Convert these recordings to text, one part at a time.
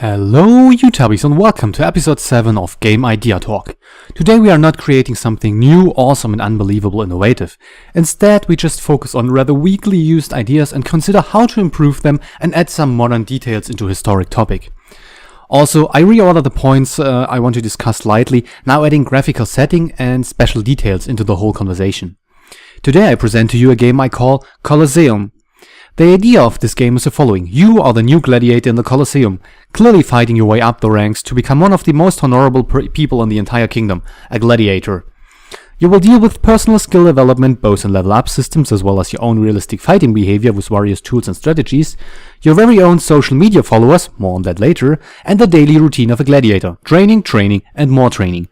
Hello YouTubers and welcome to episode 7 of Game Idea Talk. Today we are not creating something new, awesome and unbelievable innovative. Instead we just focus on rather weakly used ideas and consider how to improve them and add some modern details into a historic topic. Also, I reorder the points I want to discuss slightly, now adding graphical setting and special details into the whole conversation. Today I present to you a game I call Colosseum. The idea of this game is the following. You are the new gladiator in the Colosseum, clearly fighting your way up the ranks to become one of the most honorable people in the entire kingdom, a gladiator. You will deal with personal skill development both in level up systems as well as your own realistic fighting behavior with various tools and strategies, your very own social media followers, more on that later, and the daily routine of a gladiator, training, and more training.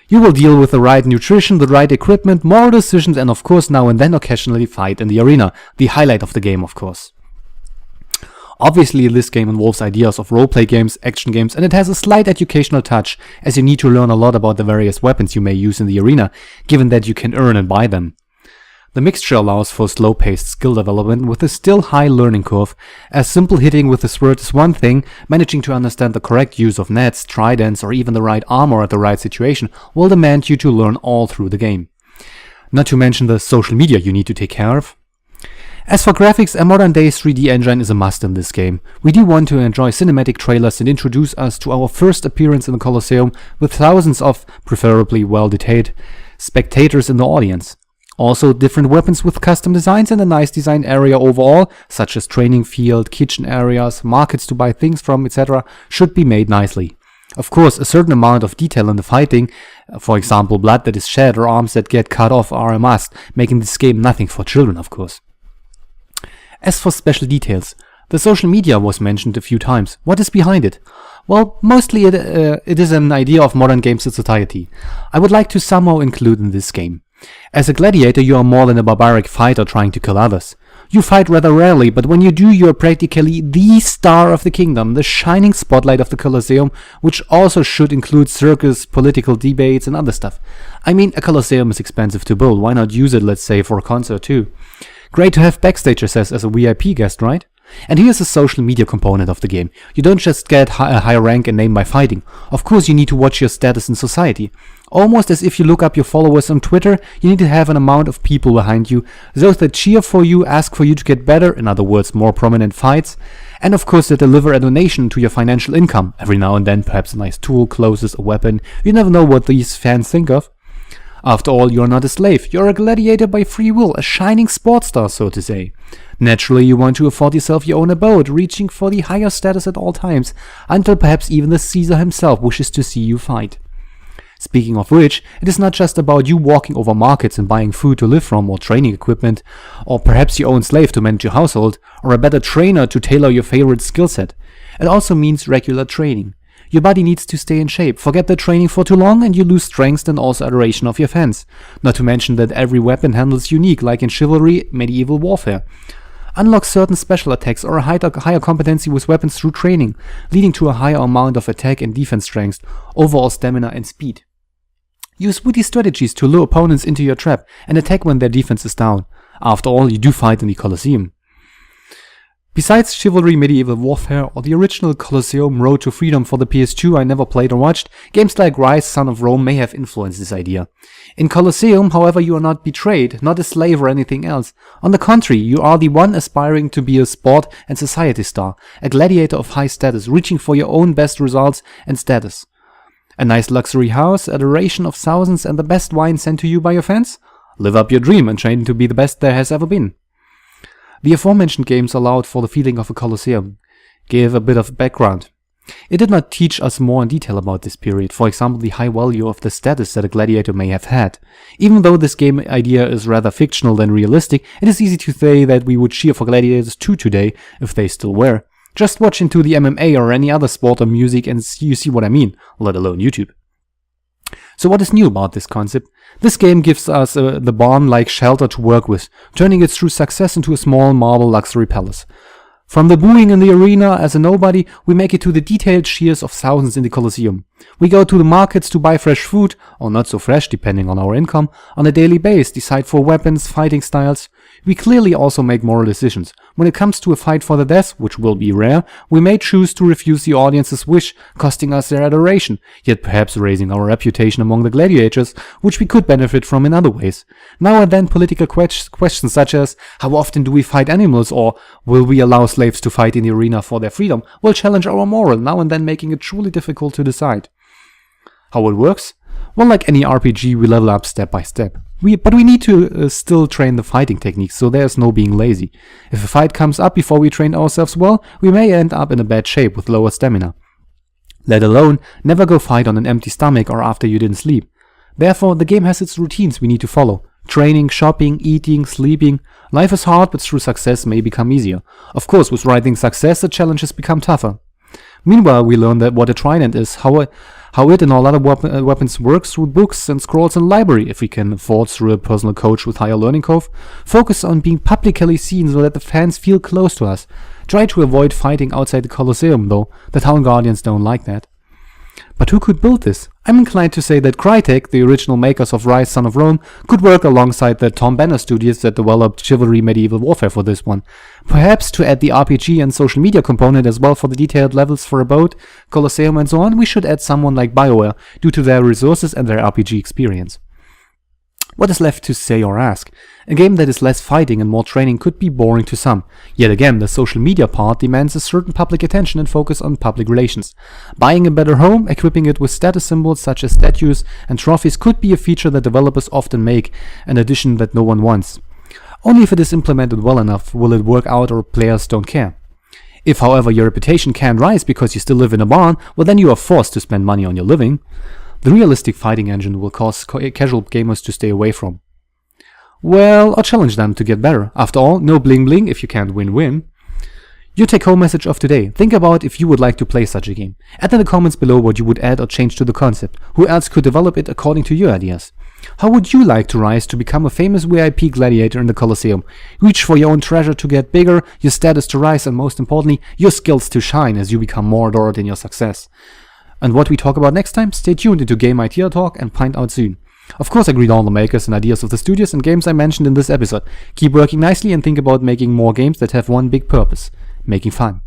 You will deal with the right nutrition, the right equipment, moral decisions, and of course now and then occasionally fight in the arena, the highlight of the game of course. Obviously this game involves ideas of roleplay games, action games, and it has a slight educational touch, as you need to learn a lot about the various weapons you may use in the arena, given that you can earn and buy them. The mixture allows for slow-paced skill development with a still high learning curve, as simple hitting with the sword is one thing, managing to understand the correct use of nets, tridents, or even the right armor at the right situation will demand you to learn all through the game. Not to mention the social media you need to take care of. As for graphics, a modern-day 3D engine is a must in this game. We do want to enjoy cinematic trailers and introduce us to our first appearance in the Colosseum with thousands of, preferably well-detailed, spectators in the audience. Also, different weapons with custom designs and a nice design area overall, such as training field, kitchen areas, markets to buy things from, etc., should be made nicely. Of course, a certain amount of detail in the fighting, for example blood that is shed or arms that get cut off, are a must, making this game nothing for children of course. As for special details, the social media was mentioned a few times. What is behind it? Well, mostly it is an idea of modern games in society. I would like to somehow include in this game. As a gladiator you are more than a barbaric fighter trying to kill others. You fight rather rarely, but when you do you are practically the star of the kingdom, the shining spotlight of the Colosseum, which also should include circus, political debates and other stuff. I mean, a Colosseum is expensive to build, why not use it, let's say, for a concert too? Great to have backstage access as a VIP guest, right? And here's the social media component of the game. You don't just get a high rank and name by fighting. Of course you need to watch your status in society. Almost as if you look up your followers on Twitter, you need to have an amount of people behind you, those that cheer for you, ask for you to get better, in other words more prominent fights, and of course that deliver a donation to your financial income, every now and then perhaps a nice tool, clothes, a weapon, you never know what these fans think of. After all, you are not a slave, you are a gladiator by free will, a shining sports star so to say. Naturally you want to afford yourself your own abode, reaching for the higher status at all times, until perhaps even the Caesar himself wishes to see you fight. Speaking of which, it is not just about you walking over markets and buying food to live from or training equipment, or perhaps your own slave to manage your household, or a better trainer to tailor your favorite skill set. It also means regular training. Your body needs to stay in shape. Forget the training for too long and you lose strength and also adoration of your fans. Not to mention that every weapon handles unique, like in chivalry, medieval warfare. Unlock certain special attacks or a higher competency with weapons through training, leading to a higher amount of attack and defense strength, overall stamina and speed. Use witty strategies to lure opponents into your trap and attack when their defense is down. After all, you do fight in the Colosseum. Besides chivalry, medieval warfare, or the original Colosseum Road to Freedom for the PS2 I never played or watched, games like Rise, Son of Rome may have influenced this idea. In Colosseum, however, you are not betrayed, not a slave or anything else. On the contrary, you are the one aspiring to be a sport and society star, a gladiator of high status, reaching for your own best results and status. A nice luxury house, adoration of thousands and the best wine sent to you by your fans? Live up your dream and train to be the best there has ever been. The aforementioned games allowed for the feeling of a Colosseum, gave a bit of background. It did not teach us more in detail about this period, for example the high value of the status that a gladiator may have had. Even though this game idea is rather fictional than realistic, it is easy to say that we would cheer for gladiators too today, if they still were. Just watch into the MMA or any other sport or music and you see what I mean, let alone YouTube. So what is new about this concept? This game gives us the barn-like shelter to work with, turning it through success into a small marble luxury palace. From the booing in the arena as a nobody, we make it to the detailed cheers of thousands in the Colosseum. We go to the markets to buy fresh food, or not so fresh depending on our income, on a daily basis, decide for weapons, fighting styles. we clearly also make moral decisions. When it comes to a fight for the death, which will be rare, we may choose to refuse the audience's wish, costing us their adoration, yet perhaps raising our reputation among the gladiators, which we could benefit from in other ways. Now and then political questions such as, how often do we fight animals, or will we allow slaves to fight in the arena for their freedom, will challenge our moral, now and then making it truly difficult to decide. How it works? Well, like any RPG, we level up step by step. But we need to still train the fighting techniques, so there's no being lazy. If a fight comes up before we train ourselves well, we may end up in a bad shape with lower stamina. Let alone, never go fight on an empty stomach or after you didn't sleep. Therefore, the game has its routines we need to follow. Training, shopping, eating, sleeping. Life is hard, but through success may become easier. Of course, with rising success, the challenges become tougher. Meanwhile, we learn that what a trident is, how it and all other weapons works through books and scrolls in the library, if we can afford through a personal coach with higher learning curve. Focus on being publicly seen so that the fans feel close to us. Try to avoid fighting outside the Colosseum though, the town guardians don't like that. But who could build this? I'm inclined to say that Crytek, the original makers of Rise, Son of Rome, could work alongside the Banner Studios that developed Chivalry Medieval Warfare for this one. Perhaps to add the RPG and social media component as well for the detailed levels for a boat, Colosseum and so on, we should add someone like BioWare due to their resources and their RPG experience. What is left to say or ask? A game that is less fighting and more training could be boring to some. Yet again, the social media part demands a certain public attention and focus on public relations. Buying a better home, equipping it with status symbols such as statues and trophies could be a feature that developers often make, an addition that no one wants. Only if it is implemented well enough will it work out or players don't care. If, however, your reputation can't rise because you still live in a barn, well then you are forced to spend money on your living. The realistic fighting engine will cause casual gamers to stay away from. Well, or challenge them to get better. After all, no bling bling if you can't win-win. Your take-home message of today. Think about if you would like to play such a game. Add in the comments below what you would add or change to the concept. Who else could develop it according to your ideas? How would you like to rise to become a famous VIP gladiator in the Colosseum? Reach for your own treasure to get bigger, your status to rise, and most importantly, your skills to shine as you become more adored in your success. And what we talk about next time, stay tuned into Game Idea Talk and find out soon. Of course, I greet all the makers and ideas of the studios and games I mentioned in this episode. Keep working nicely and think about making more games that have one big purpose: making fun.